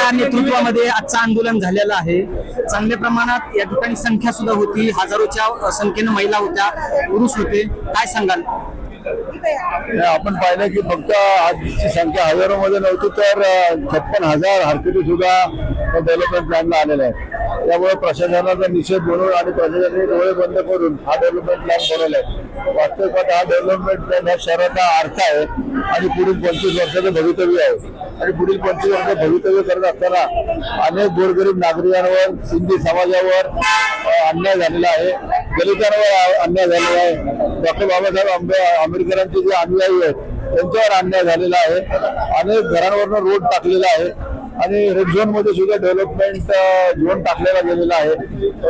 यांच्या नेतृत्वामध्ये आजचं आंदोलन झालेलं आहे। चांगल्या प्रमाणात या ठिकाणी संख्या सुद्धा होती, हजारोच्या संख्येने महिला होत्या, पुरुष होते, काय सांगाल? आपण पाहिलं की फक्त आजची संख्या हजारो मध्ये नव्हती तर 56,000 हरकती सुद्धा डेव्हलपमेंट प्लॅनला आलेल्या आहेत। त्यामुळे प्रशासनाचा निषेध म्हणून आणि प्रशासनाने डोळे बंद करून हा डेव्हलपमेंट प्लॅन बनवलाय। वास्तविक हा डेव्हलपमेंट प्लॅन ह्या शहराचा अर्थ आहे आणि पुढील 25 वर्षाचं भवितव्य आहे आणि पुढील 25 वर्ष भवितव्य करत असताना अनेक गोरगरीब नागरिकांवर, सिंधी समाजावर अन्याय झालेला आहे, दलितांवर अन्याय झालेला आहे, डॉक्टर बाबासाहेब आंबेडकरांचे जे अनुयायी आहेत त्यांच्यावर अन्याय झालेला आहे, अनेक घरांवरनं रोड टाकलेला आहे आणि रेड झोन मध्ये सुद्धा डेव्हलपमेंट झोन टाकलेला गेलेला आहे।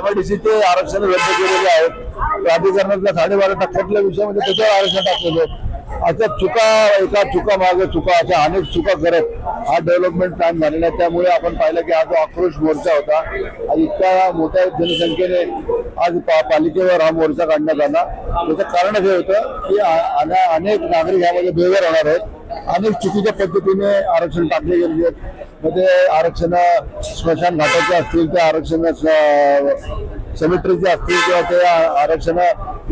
MIDCचे आरक्षण रद्द केलेले आहेत, प्राधिकरणातल्या 12.5% विषयामध्ये त्याच्यावर आरक्षण टाकलेले आहेत। अशा एका चुका मागे चुका अशा अनेक चुका करत हा डेव्हलपमेंट प्लॅन झालेला आहे। त्यामुळे आपण पाहिलं की हा जो आक्रोश मोर्चा होता, आज इतक्या मोठ्या जनसंख्येने आज पालिकेवर हा मोर्चा काढण्यात आला। त्याचं कारण हे होतं की अनेक नागरिक यामध्ये बेघर होणार आहेत, अनेक चुकीच्या पद्धतीने आरक्षण टाकले गेले आहेत। मध्ये आरक्षण स्मशान घाटाचे असतील, त्या आरक्षण सेमेट्रीचे असतील किंवा ते आरक्षण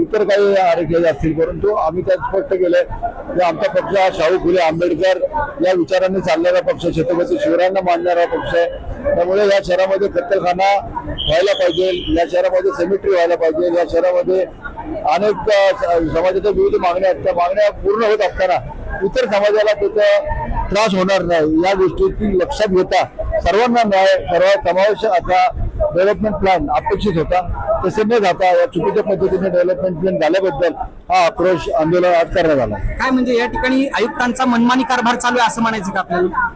इतर काही आरक्षण असतील, परंतु आम्ही त्यात स्पष्ट केलंय की आमचा पक्ष हा शाहू फुले आंबेडकर या विचारांनी चालणारा पक्ष, छत्रपती शिवरायांना मानणारा पक्ष आहे। त्यामुळे या शहरामध्ये कत्तलखाना व्हायला पाहिजे, या शहरामध्ये सेमेट्री व्हायला पाहिजे, या शहरामध्ये अनेक समाजाच्या विविध मागण्या आहेत, त्या मागण्या पूर्ण होत असताना इतर समाजाला त्याचा त्रास होणार नाही या गोष्टीची लक्षात घेता सर्वांना न्याय, सर्व समावेश असा डेव्हलपमेंट प्लॅन अपेक्षित होता। तसे न जाता या चुकीच्या पद्धतीने डेव्हलपमेंट प्लॅन झाल्याबद्दल हा आक्रोश आंदोलन आज करण्यात आला। काय म्हणजे या ठिकाणी आयुक्तांचा मनमानी कारभार चालू आहे असं म्हणायचं का आपल्याला?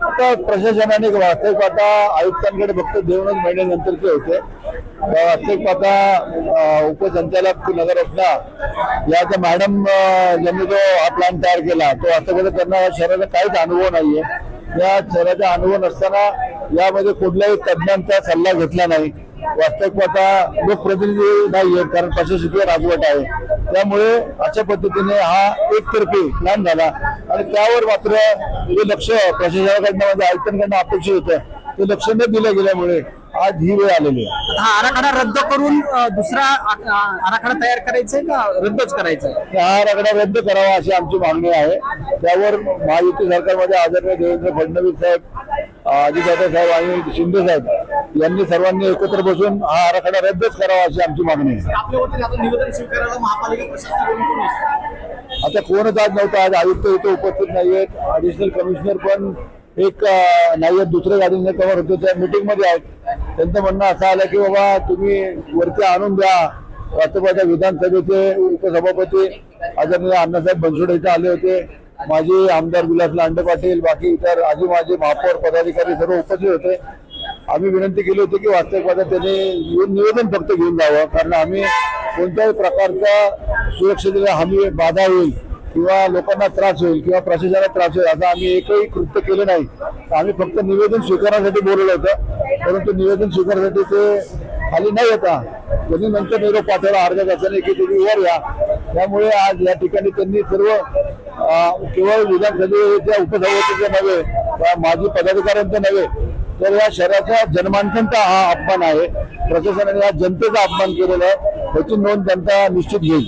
आता प्रशासनाने वास्तविक पाहता आयुक्तांकडे फक्त 2 महिन्यानंतरचे होते। वास्तविक पाहता उपसंचालक नगर रत्ना या मॅडम यांनी जो हा प्लॅन तयार केला तो वास्तविक त्यांना या शहराचा काहीच अनुभव नाहीये। या शहराचा अनुभव नसताना यामध्ये कुठल्याही तज्ञांचा सल्ला घेतला नाही। वास्तविक पाहता लोकप्रतिनिधी नाहीये, कारण प्रशासकीय राजवट आहे। त्यामुळे अशा पद्धतीने हा एकतर्फी प्लॅन झाला आणि त्यावर मात्र जे लक्ष प्रशासनाकडनं म्हणजे आयुक्तांकडनं अपेक्षित होतं ते लक्ष न दिलं गेल्यामुळे आज ही वेळ आलेली आहे। हा आराखडा रद्द करून दुसरा आराखडा तयार करायचा आहे का रद्दच करायचा आहे? हा आराखडा रद्द करावा अशी आमची मागणी आहे। त्यावर महायुती सरकारमध्ये आदरणीय देवेंद्र फडणवीस साहेब, अजितदादा साहेब आणि शिंदे साहेब यांनी सर्वांनी एकत्र बसून हा आराखडा रद्दच करावा अशी आमची मागणी आहे। निवेदन स्वीकारायला महापालिका प्रशासन आता कोणच आज नव्हतं, आज आयुक्त इथे उपस्थित नाहीयेत, ऍडिशनल कमिशनर पण एक नाहीयेत, दुसऱ्या गाडीने कव्हर होते त्या मीटिंग मध्ये आहेत। त्यांचं म्हणणं असं आलं की बाबा तुम्ही वरती आणून द्या। वास्तवाच्या विधानसभेचे उपसभापती आदरणीय अण्णासाहेब बनसोडे इथे आले होते, माजी आमदार विलास लांडे पाटील, बाकी इतर आजी माजी महापौर पदाधिकारी सर्व उपस्थित होते। आम्ही विनंती केली होती की वास्तविक त्यांनी निवेदन फक्त घेऊन जावं, कारण आम्ही कोणत्याही प्रकारचा सुरक्षेला हमी बाधा होईल किंवा लोकांना त्रास होईल किंवा प्रशासनाला त्रास होईल असं आम्ही एकही कृत्य केलं नाही। आम्ही फक्त निवेदन स्वीकारण्यासाठी बोलवलं होतं, परंतु निवेदन स्वीकारण्यासाठी ते खाली नाही येता त्यांनी नंतर निरोप पाठवला अर्ध्या तासाने की तुम्ही वर या। त्यामुळे आज या ठिकाणी त्यांनी सर्व केवळ विधानसभेच्या उपसभापतीचे नव्हे, माजी पदाधिकाऱ्यांचे नव्हे, तर या शहराच्या जनमानसांचा हा अपमान आहे। प्रशासनाने या जनतेचा अपमान केलेला आहे, त्याची नोंद जनता निश्चित घेईल।